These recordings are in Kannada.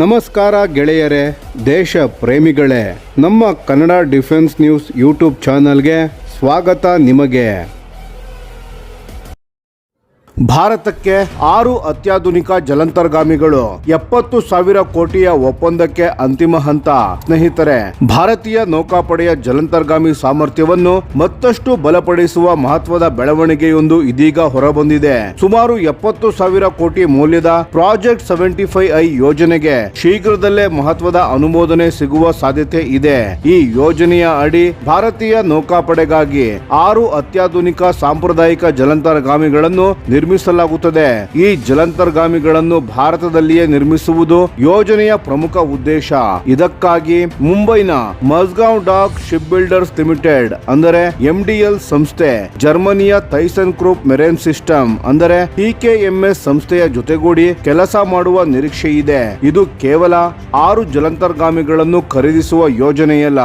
ನಮಸ್ಕಾರ ಗೆಳೆಯರೇ, ದೇಶ ಪ್ರೇಮಿಗಳೇ, ನಮ್ಮ ಕನ್ನಡ ಡಿಫೆನ್ಸ್ ನ್ಯೂಸ್ ಯೂಟ್ಯೂಬ್ ಚಾನಲ್ಗೆ ಸ್ವಾಗತ ನಿಮಗೆ. ಭಾರತಕ್ಕೆ 6 ಅತ್ಯಾಧುನಿಕ ಜಲಂತರ್ಗಾಮಿಗಳು, 70,000 ಕೋಟಿಯ ಒಪ್ಪಂದಕ್ಕೆ ಅಂತಿಮ ಹಂತ. ಸ್ನೇಹಿತರೆ, ಭಾರತೀಯ ನೌಕಾಪಡೆಯ ಜಲಂತರ್ಗಾಮಿ ಸಾಮರ್ಥ್ಯವನ್ನು ಮತ್ತಷ್ಟು ಬಲಪಡಿಸುವ ಮಹತ್ವದ ಬೆಳವಣಿಗೆಯೊಂದು ಇದೀಗ ಹೊರಬಂದಿದೆ. ಸುಮಾರು 70,000 ಕೋಟಿ ಮೌಲ್ಯದ ಪ್ರಾಜೆಕ್ಟ್ 75I ಯೋಜನೆಗೆ ಶೀಘ್ರದಲ್ಲೇ ಮಹತ್ವದ ಅನುಮೋದನೆ ಸಿಗುವ ಸಾಧ್ಯತೆ ಇದೆ. ಈ ಯೋಜನೆಯ ಅಡಿ ಭಾರತೀಯ ನೌಕಾಪಡೆಗಾಗಿ 6 ಅತ್ಯಾಧುನಿಕ ಸಾಂಪ್ರದಾಯಿಕ ಜಲಂತರ್ಗಾಮಿಗಳನ್ನು ನಿರ್ಮಿಸಲಾಗುತ್ತದೆ. ಈ ಜಲಂತರ್ಗಾಮಿಗಳನ್ನು ಭಾರತದಲ್ಲಿಯೇ ನಿರ್ಮಿಸುವುದು ಯೋಜನೆಯ ಪ್ರಮುಖ ಉದ್ದೇಶ. ಇದಕ್ಕಾಗಿ ಮುಂಬೈನ ಮಸ್ಗಾಂವ್ ಡಾಕ್ ಶಿಪ್ ಬಿಲ್ಡರ್ಸ್ ಲಿಮಿಟೆಡ್ ಅಂದರೆ MDL ಸಂಸ್ಥೆ, ಜರ್ಮನಿಯ ಥೈಸನ್ ಗ್ರೂಪ್ ಮೆರೈನ್ ಸಿಸ್ಟಮ್ ಅಂದರೆ TKMS ಸಂಸ್ಥೆಯ ಜೊತೆಗೂಡಿ ಕೆಲಸ ಮಾಡುವ ನಿರೀಕ್ಷೆ ಇದೆ. ಇದು ಕೇವಲ 6 ಜಲಂತರ್ಗಾಮಿಗಳನ್ನು ಖರೀದಿಸುವ ಯೋಜನೆಯಲ್ಲ.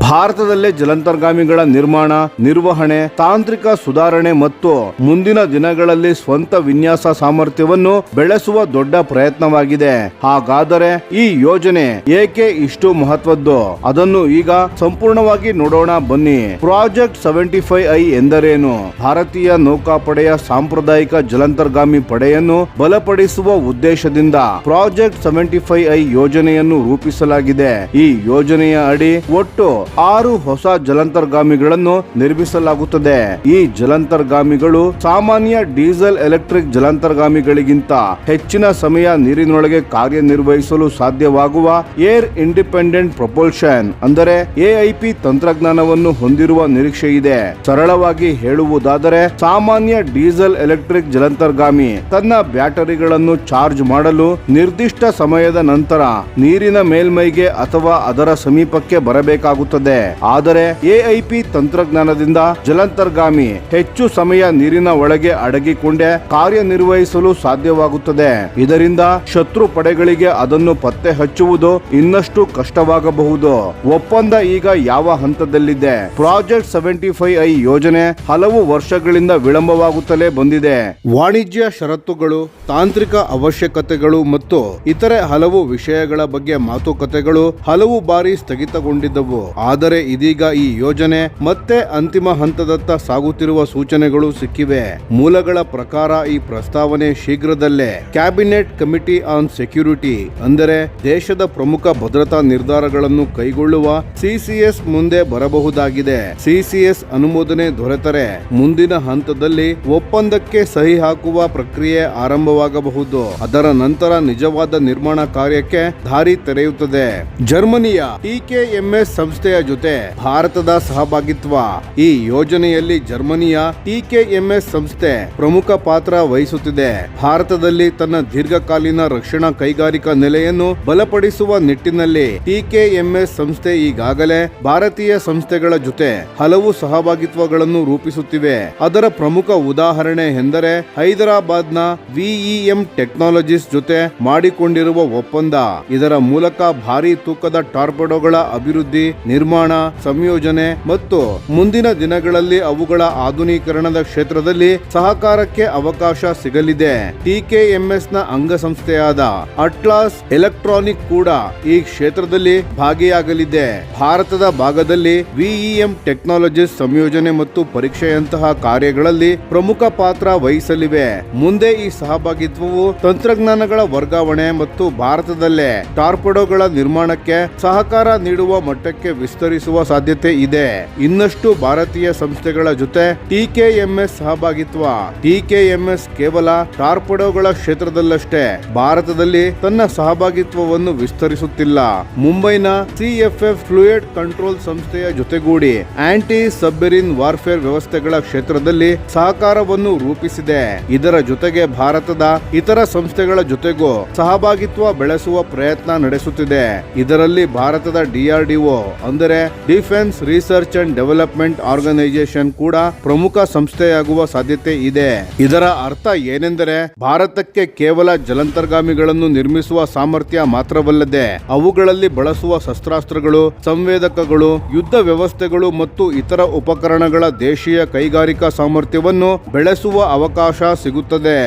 ಭಾರತದಲ್ಲೇ ಜಲಂತರ್ಗಾಮಿಗಳ ನಿರ್ಮಾಣ, ನಿರ್ವಹಣೆ, ತಾಂತ್ರಿಕ ಸುಧಾರಣೆ ಮತ್ತು ಮುಂದಿನ ದಿನಗಳಲ್ಲಿ ಸ್ವಂತ ವಿನ್ಯಾಸ ಸಾಮರ್ಥ್ಯವನ್ನು ಬೆಳೆಸುವ ದೊಡ್ಡ ಪ್ರಯತ್ನವಾಗಿದೆ. ಹಾಗಾದರೆ ಈ ಯೋಜನೆ ಏಕೆ ಇಷ್ಟು ಮಹತ್ವದ್ದು? ಅದನ್ನು ಈಗ ಸಂಪೂರ್ಣವಾಗಿ ನೋಡೋಣ ಬನ್ನಿ. ಪ್ರಾಜೆಕ್ಟ್ 75I ಎಂದರೇನು? ಭಾರತೀಯ ನೌಕಾಪಡೆಯ ಸಾಂಪ್ರದಾಯಿಕ ಜಲಂತರ್ಗಾಮಿ ಪಡೆಯನ್ನು ಬಲಪಡಿಸುವ ಉದ್ದೇಶದಿಂದ ಪ್ರಾಜೆಕ್ಟ್ 75I ಯೋಜನೆಯನ್ನು ರೂಪಿಸಲಾಗಿದೆ. ಈ ಯೋಜನೆಯ ಅಡಿ ಒಟ್ಟು 6 ಹೊಸ ಜಲಂತರ್ಗಾಮಿಗಳನ್ನು ನಿರ್ಮಿಸಲಾಗುತ್ತದೆ. ಈ ಜಲಂತರ್ಗಾಮಿಗಳು ಸಾಮಾನ್ಯ ಡೀಸೆಲ್ ಎಲೆಕ್ಟ್ರಿಕ್ ಜಲಂತರ್ಗಾಮಿಗಳಿಗಿಂತ ಹೆಚ್ಚಿನ ಸಮಯ ನೀರಿನೊಳಗೆ ಕಾರ್ಯನಿರ್ವಹಿಸಲು ಸಾಧ್ಯವಾಗುವ ಏರ್ ಇಂಡಿಪೆಂಡೆಂಟ್ ಪ್ರೊಪಲ್ಷನ್ ಅಂದರೆ AIP ತಂತ್ರಜ್ಞಾನವನ್ನು ಹೊಂದಿರುವ ನಿರೀಕ್ಷೆ ಇದೆ. ಸರಳವಾಗಿ ಹೇಳುವುದಾದರೆ, ಸಾಮಾನ್ಯ ಡೀಸೆಲ್ ಎಲೆಕ್ಟ್ರಿಕ್ ಜಲಂತರ್ಗಾಮಿ ತನ್ನ ಬ್ಯಾಟರಿಗಳನ್ನು ಚಾರ್ಜ್ ಮಾಡಲು ನಿರ್ದಿಷ್ಟ ಸಮಯದ ನಂತರ ನೀರಿನ ಮೇಲ್ಮೈಗೆ ಅಥವಾ ಅದರ ಸಮೀಪಕ್ಕೆ ಬರಬೇಕಾಗುತ್ತದೆ. ಆದರೆ AIP ತಂತ್ರಜ್ಞಾನದಿಂದ ಜಲಂತರ್ಗಾಮಿ ಹೆಚ್ಚು ಸಮಯ ನೀರಿನ ಒಳಗೆ ಅಡಗಿಕೊಂಡೇ ಕಾರ್ಯನಿರ್ವಹಿಸಲು ಸಾಧ್ಯವಾಗುತ್ತದೆ. ಇದರಿಂದ ಶತ್ರು ಪಡೆಗಳಿಗೆ ಅದನ್ನು ಪತ್ತೆ ಹಚ್ಚುವುದು ಇನ್ನಷ್ಟು ಕಷ್ಟವಾಗಬಹುದು. ಒಪ್ಪಂದ ಈಗ ಯಾವ ಹಂತದಲ್ಲಿದೆ? ಪ್ರಾಜೆಕ್ಟ್ 75I ಯೋಜನೆ ಹಲವು ವರ್ಷಗಳಿಂದ ವಿಳಂಬವಾಗುತ್ತಲೇ ಬಂದಿದೆ. ವಾಣಿಜ್ಯ ಷರತ್ತುಗಳು, ತಾಂತ್ರಿಕ ಅವಶ್ಯಕತೆಗಳು ಮತ್ತು ಇತರೆ ಹಲವು ವಿಷಯಗಳ ಬಗ್ಗೆ ಮಾತುಕತೆಗಳು ಹಲವು ಬಾರಿ ಸ್ಥಗಿತಗೊಂಡಿದ್ದವು. ಆದರೆ ಇದೀಗ ಈ ಯೋಜನೆ ಮತ್ತೆ ಅಂತಿಮ ಹಂತದತ್ತ ಸಾಗುತ್ತಿರುವ ಸೂಚನೆಗಳು ಸಿಕ್ಕಿವೆ. ಮೂಲಗಳ ಪ್ರಕಾರ ಈ ಪ್ರಸ್ತಾವನೆ ಶೀಘ್ರದಲ್ಲೇ ಕ್ಯಾಬಿನೆಟ್ ಕಮಿಟಿ ಆನ್ ಸೆಕ್ಯೂರಿಟಿ ಅಂದರೆ ದೇಶದ ಪ್ರಮುಖ ಭದ್ರತಾ ನಿರ್ಧಾರಗಳನ್ನು ಕೈಗೊಳ್ಳುವ CCS ಮುಂದೆ ಬರಬಹುದಾಗಿದೆ. CCS ಅನುಮೋದನೆ ದೊರೆತರೆ ಮುಂದಿನ ಹಂತದಲ್ಲಿ ಒಪ್ಪಂದಕ್ಕೆ ಸಹಿ ಹಾಕುವ ಪ್ರಕ್ರಿಯೆ ಆರಂಭವಾಗಬಹುದು. ಅದರ ನಂತರ ನಿಜವಾದ ನಿರ್ಮಾಣ ಕಾರ್ಯಕ್ಕೆ ದಾರಿ ತೆರೆಯುತ್ತದೆ. ಜರ್ಮನಿಯ TKMS ಸಂಸ್ಥೆಯ ಜೊತೆ ಭಾರತದ ಸಹಭಾಗಿತ್ವ. ಈ ಯೋಜನೆಯಲ್ಲಿ ಜರ್ಮನಿಯ TKMS ಸಂಸ್ಥೆ ಪ್ರಮುಖ ಪಾತ್ರ ವಹಿಸುತ್ತಿದೆ. ಭಾರತದಲ್ಲಿ ತನ್ನ ದೀರ್ಘಕಾಲೀನ ರಕ್ಷಣಾ ಕೈಗಾರಿಕಾ ನೆಲೆಯನ್ನು ಬಲಪಡಿಸುವ ನಿಟ್ಟಿನಲ್ಲಿ TKMS ಸಂಸ್ಥೆ ಈಗಾಗಲೇ ಭಾರತೀಯ ಸಂಸ್ಥೆಗಳ ಜೊತೆ ಹಲವು ಸಹಭಾಗಿತ್ವಗಳನ್ನು ರೂಪಿಸುತ್ತಿವೆ. ಅದರ ಪ್ರಮುಖ ಉದಾಹರಣೆ ಎಂದರೆ ಹೈದರಾಬಾದ್ನ VEM ಟೆಕ್ನಾಲಜೀಸ್ ಜೊತೆ ಮಾಡಿಕೊಂಡಿರುವ ಒಪ್ಪಂದ. ಇದರ ಮೂಲಕ ಭಾರಿ ತೂಕದ ಟಾರ್ಪೆಡೋಗಳ ಅಭಿವೃದ್ಧಿ, ನಿರ್ಮಾಣ, ಸಂಯೋಜನೆ ಮತ್ತು ಮುಂದಿನ ದಿನಗಳಲ್ಲಿ ಅವುಗಳ ಆಧುನೀಕರಣದ ಕ್ಷೇತ್ರದಲ್ಲಿ ಸಹಕಾರಕ್ಕೆ ಅವಕಾಶ ಸಿಗಲಿದೆ. TKMS ನ ಅಂಗಸಂಸ್ಥೆಯಾದ ಅಟ್ಲಾಸ್ ಎಲೆಕ್ಟ್ರಾನಿಕ್ ಕೂಡ ಈ ಕ್ಷೇತ್ರದಲ್ಲಿ ಭಾಗಿಯಾಗಲಿದೆ. ಭಾರತದ ಭಾಗದಲ್ಲಿ VEM ಟೆಕ್ನಾಲಜೀಸ್ ಸಂಯೋಜನೆ ಮತ್ತು ಪರೀಕ್ಷೆಯಂತಹ ಕಾರ್ಯಗಳಲ್ಲಿ ಪ್ರಮುಖ ಪಾತ್ರ ವಹಿಸಲಿವೆ. ಮುಂದೆ ಈ ಸಹಭಾಗಿತ್ವವು ತಂತ್ರಜ್ಞಾನಗಳ ವರ್ಗಾವಣೆ ಮತ್ತು ಭಾರತದಲ್ಲೇ ಟಾರ್ಪೆಡೋಗಳ ನಿರ್ಮಾಣಕ್ಕೆ ಸಹಕಾರ ನೀಡುವ ಮಟ್ಟಕ್ಕೆ ವಿಸ್ತರಿಸುವ ಸಾಧ್ಯತೆ ಇದೆ. ಇನ್ನಷ್ಟು ಭಾರತೀಯ ಸಂಸ್ಥೆಗಳ ಜೊತೆ TKMS ಸಹಭಾಗಿತ್ವ. TKMS ಕೇವಲ ಟಾರ್ಪೆಡೋಗಳ ಕ್ಷೇತ್ರದಲ್ಲಷ್ಟೇ ಭಾರತದಲ್ಲಿ ತನ್ನ ಸಹಭಾಗಿತ್ವವನ್ನು ವಿಸ್ತರಿಸುತ್ತಿಲ್ಲ. ಮುಂಬೈನ CFF ಫ್ಲೂಯಿಡ್ ಕಂಟ್ರೋಲ್ ಸಂಸ್ಥೆಯ ಜೊತೆಗೂಡಿ ಆಂಟಿ ಸಬ್ಮೆರಿನ್ ವಾರ್ಫೇರ್ ವ್ಯವಸ್ಥೆಗಳ ಕ್ಷೇತ್ರದಲ್ಲಿ ಸಹಕಾರವನ್ನು ರೂಪಿಸಿದೆ. ಇದರ ಜೊತೆಗೆ ಭಾರತದ ಇತರ ಸಂಸ್ಥೆಗಳ ಜೊತೆಗೂ ಸಹಭಾಗಿತ್ವ ಬೆಳೆಸುವ ಪ್ರಯತ್ನ ನಡೆಸುತ್ತಿದೆ. ಇದರಲ್ಲಿ ಭಾರತದ DRDO ಅಂದರೆ defence research and development organisation ಕೂಡ ಪ್ರಮುಖ ಸಂಸ್ಥೆಯಾಗುವ ಸಾಧ್ಯತೆ ಇದೆ. ಇದರ ಅರ್ಥ ಏನೆಂದರೆ, ಭಾರತಕ್ಕೆ ಕೇವಲ ಜಲಂತರ್ಗಾಮಿಗಳನ್ನು ನಿರ್ಮಿಸುವ ಸಾಮರ್ಥ್ಯ ಮಾತ್ರವಲ್ಲದೆ ಅವುಗಳಲ್ಲಿ ಬಳಸುವ ಶಸ್ತ್ರಾಸ್ತ್ರಗಳು, ಸಂವೇದಕಗಳು, ಯುದ್ಧ ವ್ಯವಸ್ಥೆಗಳು ಮತ್ತು ಇತರ ಉಪಕರಣಗಳ ದೇಶೀಯ ಕೈಗಾರಿಕಾ ಸಾಮರ್ಥ್ಯವನ್ನು ಬೆಳೆಸುವ ಅವಕಾಶ ಸಿಗುತ್ತದೆ.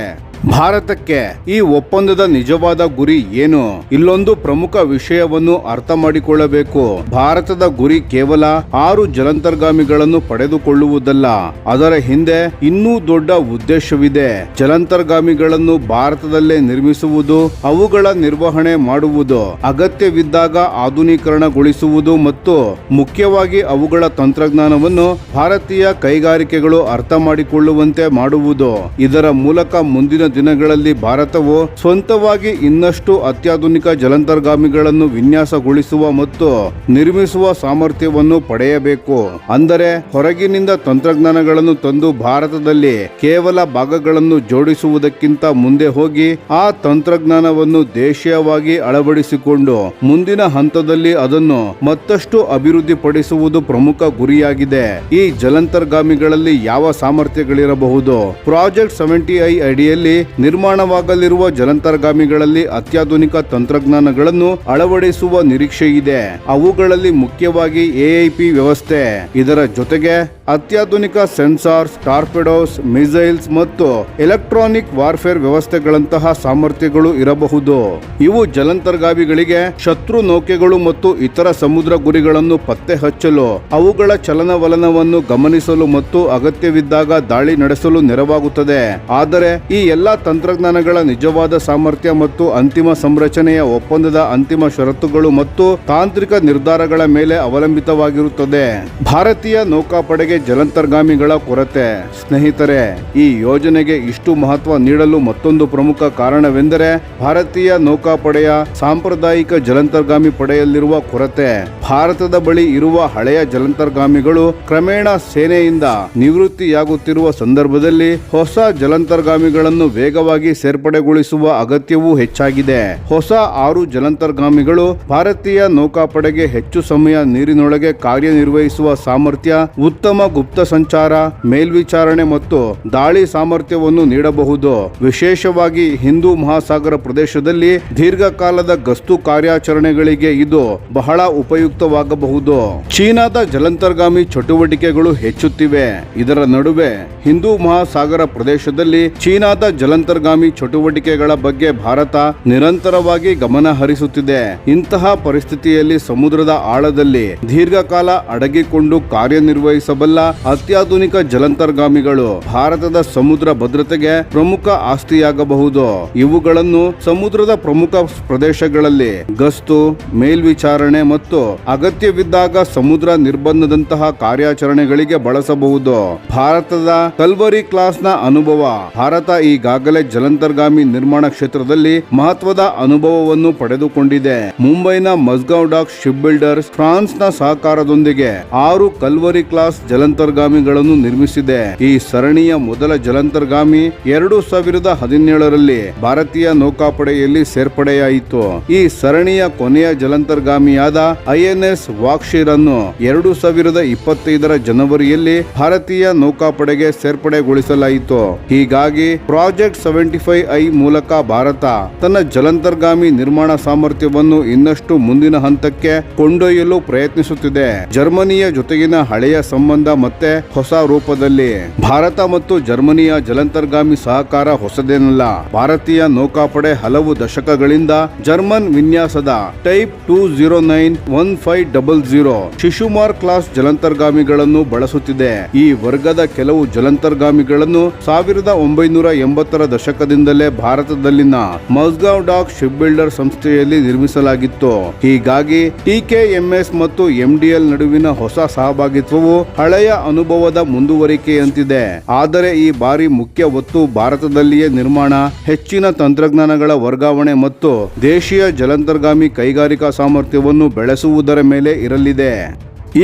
ಭಾರತಕ್ಕೆ ಈ ಒಪ್ಪಂದದ ನಿಜವಾದ ಗುರಿ ಏನು? ಇಲ್ಲೊಂದು ಪ್ರಮುಖ ವಿಷಯವನ್ನು ಅರ್ಥ ಮಾಡಿಕೊಳ್ಳಬೇಕು. ಭಾರತದ ಗುರಿ ಕೇವಲ 6 ಜಲಾಂತರ್ಗಾಮಿಗಳನ್ನು ಪಡೆದುಕೊಳ್ಳುವುದಲ್ಲ. ಅದರ ಹಿಂದೆ ಇನ್ನೂ ದೊಡ್ಡ ಉದ್ದೇಶವಿದೆ. ಜಲಾಂತರ್ಗಾಮಿಗಳನ್ನು ಭಾರತದಲ್ಲೇ ನಿರ್ಮಿಸುವುದು, ಅವುಗಳ ನಿರ್ವಹಣೆ ಮಾಡುವುದು, ಅಗತ್ಯವಿದ್ದಾಗ ಆಧುನೀಕರಣಗೊಳಿಸುವುದು ಮತ್ತು ಮುಖ್ಯವಾಗಿ ಅವುಗಳ ತಂತ್ರಜ್ಞಾನವನ್ನು ಭಾರತೀಯ ಕೈಗಾರಿಕೆಗಳು ಅರ್ಥ ಮಾಡಿಕೊಳ್ಳುವಂತೆ ಮಾಡುವುದು. ಇದರ ಮೂಲಕ ಮುಂದಿನ ದಿನಗಳಲ್ಲಿ ಭಾರತವು ಸ್ವಂತವಾಗಿ ಇನ್ನಷ್ಟು ಅತ್ಯಾಧುನಿಕ ಜಲಾಂತರ್ಗಾಮಿಗಳನ್ನು ವಿನ್ಯಾಸಗೊಳಿಸುವ ಮತ್ತು ನಿರ್ಮಿಸುವ ಸಾಮರ್ಥ್ಯವನ್ನು ಪಡೆಯಬೇಕು. ಅಂದರೆ ಹೊರಗಿನಿಂದ ತಂತ್ರಜ್ಞಾನಗಳನ್ನು ತಂದು ಭಾರತದಲ್ಲಿ ಕೇವಲ ಭಾಗಗಳನ್ನು ಜೋಡಿಸುವುದಕ್ಕಿಂತ ಮುಂದೆ ಹೋಗಿ ಆ ತಂತ್ರಜ್ಞಾನವನ್ನು ದೇಶೀಯವಾಗಿ ಅಳವಡಿಸಿಕೊಂಡು ಮುಂದಿನ ಹಂತದಲ್ಲಿ ಅದನ್ನು ಮತ್ತಷ್ಟು ಅಭಿವೃದ್ಧಿಪಡಿಸುವುದು ಪ್ರಮುಖ ಗುರಿಯಾಗಿದೆ. ಈ ಜಲಾಂತರ್ಗಾಮಿಗಳಲ್ಲಿ ಯಾವ ಸಾಮರ್ಥ್ಯಗಳಿರಬಹುದು? ಪ್ರಾಜೆಕ್ಟ್ 70I ಅಡಿಯಲ್ಲಿ ನಿರ್ಮಾಣವಾಗಲಿರುವ ಜಲಾಂತರ್ಗಾಮಿಗಳಲ್ಲಿ ಅತ್ಯಾಧುನಿಕ ತಂತ್ರಜ್ಞಾನಗಳನ್ನು ಅಳವಡಿಸುವ ನಿರೀಕ್ಷೆ ಇದೆ. ಅವುಗಳಲ್ಲಿ ಮುಖ್ಯವಾಗಿ AIP ವ್ಯವಸ್ಥೆ, ಇದರ ಜೊತೆಗೆ ಅತ್ಯಾಧುನಿಕ ಸೆನ್ಸಾರ್ಸ್, ಟಾರ್ಪೆಡೋಸ್, ಮಿಸೈಲ್ಸ್ ಮತ್ತು ಎಲೆಕ್ಟ್ರಾನಿಕ್ ವಾರ್ಫೇರ್ ವ್ಯವಸ್ಥೆಗಳಂತಹ ಸಾಮರ್ಥ್ಯಗಳು ಇರಬಹುದು. ಇವು ಜಲಾಂತರ್ಗಾಮಿಗಳಿಗೆ ಶತ್ರು ನೌಕೆಗಳು ಮತ್ತು ಇತರ ಸಮುದ್ರ ಗುರಿಗಳನ್ನು ಪತ್ತೆ ಹಚ್ಚಲು, ಅವುಗಳ ಚಲನವಲನವನ್ನು ಗಮನಿಸಲು ಮತ್ತು ಅಗತ್ಯವಿದ್ದಾಗ ದಾಳಿ ನಡೆಸಲು ನೆರವಾಗುತ್ತದೆ. ಆದರೆ ಈ ಎಲ್ಲಾ ತಂತ್ರಜ್ಞಾನಗಳ ನಿಜವಾದ ಸಾಮರ್ಥ್ಯ ಮತ್ತು ಅಂತಿಮ ಸಂರಚನೆಯ ಒಪ್ಪಂದದ ಅಂತಿಮ ಷರತ್ತುಗಳು ಮತ್ತು ತಾಂತ್ರಿಕ ನಿರ್ಧಾರಗಳ ಮೇಲೆ ಅವಲಂಬಿತವಾಗಿರುತ್ತದೆ. ಭಾರತೀಯ ನೌಕಾಪಡೆಗೆ ಜಲಾಂತರ್ಗಾಮಿಗಳ ಕೊರತೆ. ಸ್ನೇಹಿತರೆ, ಈ ಯೋಜನೆಗೆ ಇಷ್ಟು ಮಹತ್ವ ನೀಡಲು ಮತ್ತೊಂದು ಪ್ರಮುಖ ಕಾರಣವೆಂದರೆ ಭಾರತೀಯ ನೌಕಾಪಡೆಯ ಸಾಂಪ್ರದಾಯಿಕ ಜಲಾಂತರ್ಗಾಮಿ ಪಡೆಯಲ್ಲಿರುವ ಕೊರತೆ. ಭಾರತದ ಬಳಿ ಇರುವ ಹಳೆಯ ಜಲಾಂತರ್ಗಾಮಿಗಳು ಕ್ರಮೇಣ ಸೇನೆಯಿಂದ ನಿವೃತ್ತಿಯಾಗುತ್ತಿರುವ ಸಂದರ್ಭದಲ್ಲಿ ಹೊಸ ಜಲಾಂತರ್ಗಾಮಿಗಳನ್ನು ವೇಗವಾಗಿ ಸೇರ್ಪಡೆಗೊಳಿಸುವ ಅಗತ್ಯವೂ ಹೆಚ್ಚಾಗಿದೆ. ಹೊಸ 6 ಜಲಾಂತರ್ಗಾಮಿಗಳು ಭಾರತೀಯ ನೌಕಾಪಡೆಗೆ ಹೆಚ್ಚು ಸಮಯ ನೀರಿನೊಳಗೆ ಕಾರ್ಯನಿರ್ವಹಿಸುವ ಸಾಮರ್ಥ್ಯ, ಉತ್ತಮ ಗುಪ್ತ ಸಂಚಾರ, ಮೇಲ್ವಿಚಾರಣೆ ಮತ್ತು ದಾಳಿ ಸಾಮರ್ಥ್ಯವನ್ನು ನೀಡಬಹುದು. ವಿಶೇಷವಾಗಿ ಹಿಂದೂ ಮಹಾಸಾಗರ ಪ್ರದೇಶದಲ್ಲಿ ದೀರ್ಘಕಾಲದ ಗಸ್ತು ಕಾರ್ಯಾಚರಣೆಗಳಿಗೆ ಇದು ಬಹಳ ಉಪಯುಕ್ತವಾಗಬಹುದು. ಚೀನಾದ ಜಲಾಂತರ್ಗಾಮಿ ಚಟುವಟಿಕೆಗಳು ಹೆಚ್ಚುತ್ತಿವೆ. ಇದರ ನಡುವೆ ಹಿಂದೂ ಮಹಾಸಾಗರ ಪ್ರದೇಶದಲ್ಲಿ ಚೀನಾದ ಜಲಾಂತರ್ಗಾಮಿ ಚಟುವಟಿಕೆಗಳ ಬಗ್ಗೆ ಭಾರತ ನಿರಂತರವಾಗಿ ಗಮನ ಹರಿಸುತ್ತಿದೆ. ಇಂತಹ ಪರಿಸ್ಥಿತಿಯಲ್ಲಿ ಸಮುದ್ರದ ಆಳದಲ್ಲಿ ದೀರ್ಘಕಾಲ ಅಡಗಿಕೊಂಡು ಕಾರ್ಯನಿರ್ವಹಿಸಬಲ್ಲ ಅತ್ಯಾಧುನಿಕ ಜಲಾಂತರ್ಗಾಮಿಗಳು ಭಾರತದ ಸಮುದ್ರ ಭದ್ರತೆಗೆ ಪ್ರಮುಖ ಆಸ್ತಿಯಾಗಬಹುದು. ಇವುಗಳನ್ನು ಸಮುದ್ರದ ಪ್ರಮುಖ ಪ್ರದೇಶಗಳಲ್ಲಿ ಗಸ್ತು, ಮೇಲ್ವಿಚಾರಣೆ ಮತ್ತು ಅಗತ್ಯವಿದ್ದಾಗ ಸಮುದ್ರ ನಿರ್ಬಂಧದಂತಹ ಕಾರ್ಯಾಚರಣೆಗಳಿಗೆ ಬಳಸಬಹುದು. ಭಾರತದ ಕಲ್ವರಿ ಕ್ಲಾಸ್ನ ಅನುಭವ. ಭಾರತ ಈಗಾಗಲೇ ಜಲಾಂತರ್ಗಾಮಿ ನಿರ್ಮಾಣ ಕ್ಷೇತ್ರದಲ್ಲಿ ಮಹತ್ವದ ಅನುಭವವನ್ನು ಪಡೆದುಕೊಂಡಿದೆ. ಮುಂಬೈನ ಮಸ್ಗಾಂವ್ ಡಾಕ್ ಶಿಪ್ ಬಿಲ್ಡರ್ಸ್ ಫ್ರಾನ್ಸ್ನ ಸಹಕಾರದೊಂದಿಗೆ 6 ಕಲ್ವರಿ ಕ್ಲಾಸ್ ಜಲಾಂತರ್ಗಾಮಿಗಳನ್ನು ನಿರ್ಮಿಸಿದೆ. ಈ ಸರಣಿಯ ಮೊದಲ ಜಲಾಂತರ್ಗಾಮಿ 2017ರಲ್ಲಿ ಭಾರತೀಯ ನೌಕಾಪಡೆಯಲ್ಲಿ ಸೇರ್ಪಡೆಯಾಯಿತು. ಈ ಸರಣಿಯ ಕೊನೆಯ ಜಲಾಂತರ್ಗಾಮಿಯಾದ INS ವಾಕ್ಷಿರ್ ಅನ್ನು 2025ರ ಜನವರಿಯಲ್ಲಿ ಭಾರತೀಯ ನೌಕಾಪಡೆಗೆ ಸೇರ್ಪಡೆಗೊಳಿಸಲಾಯಿತು. ಹೀಗಾಗಿ ಪ್ರಾಜೆಕ್ಟ್ 75I ಮೂಲಕ ಭಾರತ ತನ್ನ ಜಲಾಂತರ್ಗಾಮಿ ನಿರ್ಮಾಣ ಸಾಮರ್ಥ್ಯವನ್ನು ಇನ್ನಷ್ಟು ಮುಂದಿನ ಹಂತಕ್ಕೆ ಕೊಂಡೊಯ್ಯಲು ಪ್ರಯತ್ನಿಸುತ್ತಿದೆ. ಜರ್ಮನಿಯ ಜೊತೆಗಿನ ಹಳೆಯ ಸಂಬಂಧ ಮತ್ತೆ ಹೊಸ ರೂಪದಲ್ಲಿ. ಭಾರತ ಮತ್ತು ಜರ್ಮನಿಯ ಜಲಾಂತರ್ಗಾಮಿ ಸಹಕಾರ ಹೊಸದೇನಲ್ಲ. ಭಾರತೀಯ ನೌಕಾಪಡೆ ಹಲವು ದಶಕಗಳಿಂದ ಜರ್ಮನ್ ವಿನ್ಯಾಸದ ಟೈಪ್ 209-1500 ಶಿಶುಮಾರ್ ಕ್ಲಾಸ್ ಜಲಾಂತರ್ಗಾಮಿಗಳನ್ನು ಬಳಸುತ್ತಿದೆ. ಈ ವರ್ಗದ ಕೆಲವು ಜಲಾಂತರ್ಗಾಮಿಗಳನ್ನು 1980ರ ದಶಕದಿಂದಲೇ ಭಾರತದಲ್ಲಿನ ಮಸ್ಗಾಂವ್ ಡಾಕ್ ಶಿಪ್ ಬಿಲ್ಡರ್ ಸಂಸ್ಥೆಯಲ್ಲಿ ನಿರ್ಮಿಸಲಾಗಿತ್ತು. ಹೀಗಾಗಿ TKMS ಮತ್ತು MDL ನಡುವಿನ ಹೊಸ ಸಹಭಾಗಿತ್ವವು ಹಳೆಯ ಅನುಭವದ ಮುಂದುವರಿಕೆಯಂತಿದೆ. ಆದರೆ ಈ ಬಾರಿ ಮುಖ್ಯ ಒತ್ತು ಭಾರತದಲ್ಲಿಯೇ ನಿರ್ಮಾಣ, ಹೆಚ್ಚಿನ ತಂತ್ರಜ್ಞಾನಗಳ ವರ್ಗಾವಣೆ ಮತ್ತು ದೇಶೀಯ ಜಲಾಂತರ್ಗಾಮಿ ಕೈಗಾರಿಕಾ ಸಾಮರ್ಥ್ಯವನ್ನು ಬೆಳೆಸುವುದರ ಮೇಲೆ ಇರಲಿದೆ.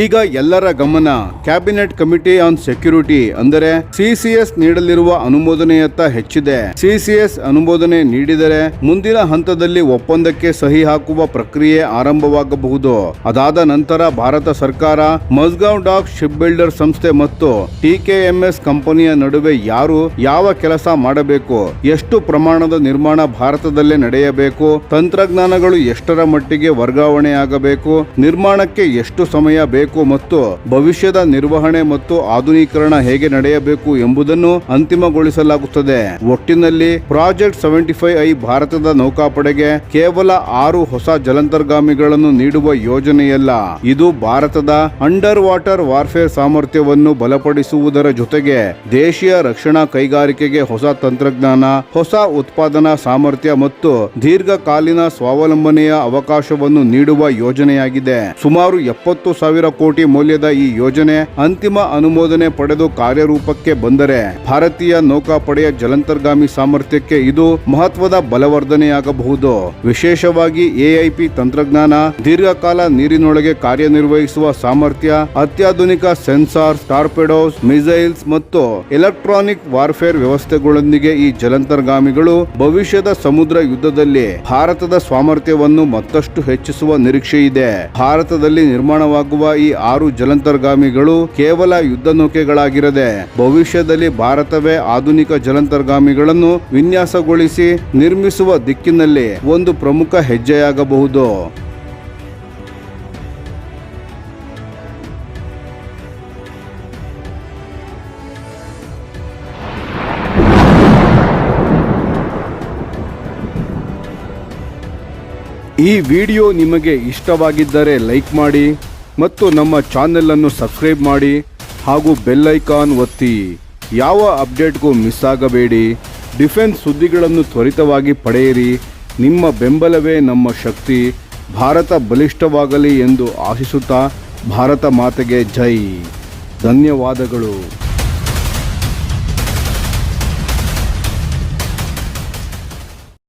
ಈಗ ಎಲ್ಲರ ಗಮನ ಕ್ಯಾಬಿನೆಟ್ ಕಮಿಟಿ ಆನ್ ಸೆಕ್ಯೂರಿಟಿ ಅಂದರೆ CCS ನೀಡಲಿರುವ ಅನುಮೋದನೆಯತ್ತ ಹೆಚ್ಚಿದೆ. CCS ಅನುಮೋದನೆ ನೀಡಿದರೆ ಮುಂದಿನ ಹಂತದಲ್ಲಿ ಒಪ್ಪಂದಕ್ಕೆ ಸಹಿ ಹಾಕುವ ಪ್ರಕ್ರಿಯೆ ಆರಂಭವಾಗಬಹುದು. ಅದಾದ ನಂತರ ಭಾರತ ಸರ್ಕಾರ, ಮಸ್ಗಾಂವ್ ಡಾಕ್ ಶಿಪ್ ಬಿಲ್ಡರ್ ಸಂಸ್ಥೆ ಮತ್ತು TKMS ಕಂಪನಿಯ ನಡುವೆ ಯಾರು ಯಾವ ಕೆಲಸ ಮಾಡಬೇಕು, ಎಷ್ಟು ಪ್ರಮಾಣದ ನಿರ್ಮಾಣ ಭಾರತದಲ್ಲೇ ನಡೆಯಬೇಕು, ತಂತ್ರಜ್ಞಾನಗಳು ಎಷ್ಟರ ಮಟ್ಟಿಗೆ ವರ್ಗಾವಣೆಯಾಗಬೇಕು, ನಿರ್ಮಾಣಕ್ಕೆ ಎಷ್ಟು ಸಮಯ ಬೇಕು ಬೇಕು ಮತ್ತು ಭವಿಷ್ಯದ ನಿರ್ವಹಣೆ ಮತ್ತು ಆಧುನೀಕರಣ ಹೇಗೆ ನಡೆಯಬೇಕು ಎಂಬುದನ್ನು ಅಂತಿಮಗೊಳಿಸಲಾಗುತ್ತದೆ. ಒಟ್ಟಿನಲ್ಲಿ ಪ್ರಾಜೆಕ್ಟ್ 75I ಭಾರತದ ನೌಕಾಪಡೆಗೆ ಕೇವಲ 6 ಹೊಸ ಜಲಾಂತರ್ಗಾಮಿಗಳನ್ನು ನೀಡುವ ಯೋಜನೆಯಲ್ಲ. ಇದು ಭಾರತದ ಅಂಡರ್ ವಾಟರ್ ವಾರ್ಫೇರ್ ಸಾಮರ್ಥ್ಯವನ್ನು ಬಲಪಡಿಸುವುದರ ಜೊತೆಗೆ ದೇಶೀಯ ರಕ್ಷಣಾ ಕೈಗಾರಿಕೆಗೆ ಹೊಸ ತಂತ್ರಜ್ಞಾನ, ಹೊಸ ಉತ್ಪಾದನಾ ಸಾಮರ್ಥ್ಯ ಮತ್ತು ದೀರ್ಘಕಾಲೀನ ಸ್ವಾವಲಂಬನೆಯ ಅವಕಾಶವನ್ನು ನೀಡುವ ಯೋಜನೆಯಾಗಿದೆ. ಸುಮಾರು 70,000 ಕೋಟಿ ಮೌಲ್ಯದ ಈ ಯೋಜನೆ ಅಂತಿಮ ಅನುಮೋದನೆ ಪಡೆದು ಕಾರ್ಯರೂಪಕ್ಕೆ ಬಂದರೆ ಭಾರತೀಯ ನೌಕಾಪಡೆಯ ಜಲಾಂತರ್ಗಾಮಿ ಸಾಮರ್ಥ್ಯಕ್ಕೆ ಇದು ಮಹತ್ವದ ಬಲವರ್ಧನೆಯಾಗಬಹುದು. ವಿಶೇಷವಾಗಿ AIP ತಂತ್ರಜ್ಞಾನ, ದೀರ್ಘಕಾಲ ನೀರಿನೊಳಗೆ ಕಾರ್ಯನಿರ್ವಹಿಸುವ ಸಾಮರ್ಥ್ಯ, ಅತ್ಯಾಧುನಿಕ ಸೆನ್ಸಾರ್ಸ್, ಟಾರ್ಪೆಡೋಸ್, ಮಿಸೈಲ್ಸ್ ಮತ್ತು ಎಲೆಕ್ಟ್ರಾನಿಕ್ ವಾರ್ಫೇರ್ ವ್ಯವಸ್ಥೆಗಳೊಂದಿಗೆ ಈ ಜಲಾಂತರ್ಗಾಮಿಗಳು ಭವಿಷ್ಯದ ಸಮುದ್ರ ಯುದ್ಧದಲ್ಲಿ ಭಾರತದ ಸಾಮರ್ಥ್ಯವನ್ನು ಮತ್ತಷ್ಟು ಹೆಚ್ಚಿಸುವ ನಿರೀಕ್ಷೆ ಇದೆ. ಭಾರತದಲ್ಲಿ ನಿರ್ಮಾಣವಾಗುವ ಈ 6 ಜಲಾಂತರ್ಗಾಮಿಗಳು ಕೇವಲ ಯುದ್ಧ ನೌಕೆಗಳಾಗಿರದೆ ಭವಿಷ್ಯದಲ್ಲಿ ಭಾರತವೇ ಆಧುನಿಕ ಜಲಾಂತರ್ಗಾಮಿಗಳನ್ನು ವಿನ್ಯಾಸಗೊಳಿಸಿ ನಿರ್ಮಿಸುವ ದಿಕ್ಕಿನಲ್ಲಿ ಒಂದು ಪ್ರಮುಖ ಹೆಜ್ಜೆಯಾಗಬಹುದು. ಈ ವಿಡಿಯೋ ನಿಮಗೆ ಇಷ್ಟವಾಗಿದ್ದರೆ ಲೈಕ್ ಮಾಡಿ ಮತ್ತು ನಮ್ಮ ಚಾನೆಲ್ ಅನ್ನು ಸಬ್ಸ್ಕ್ರೈಬ್ ಮಾಡಿ ಹಾಗೂ ಬೆಲ್ ಐಕಾನ್ ಒತ್ತಿ. ಯಾವ ಅಪ್ಡೇಟ್ಗೂ ಮಿಸ್ ಆಗಬೇಡಿ. ಡಿಫೆನ್ಸ್ ಸುದ್ದಿಗಳನ್ನು ತ್ವರಿತವಾಗಿ ಪಡೆಯಿರಿ. ನಿಮ್ಮ ಬೆಂಬಲವೇ ನಮ್ಮ ಶಕ್ತಿ. ಭಾರತ ಬಲಿಷ್ಠವಾಗಲಿ ಎಂದು ಆಶಿಸುತ್ತಾ ಭಾರತ ಮಾತೆಗೆ ಜೈ. ಧನ್ಯವಾದಗಳು.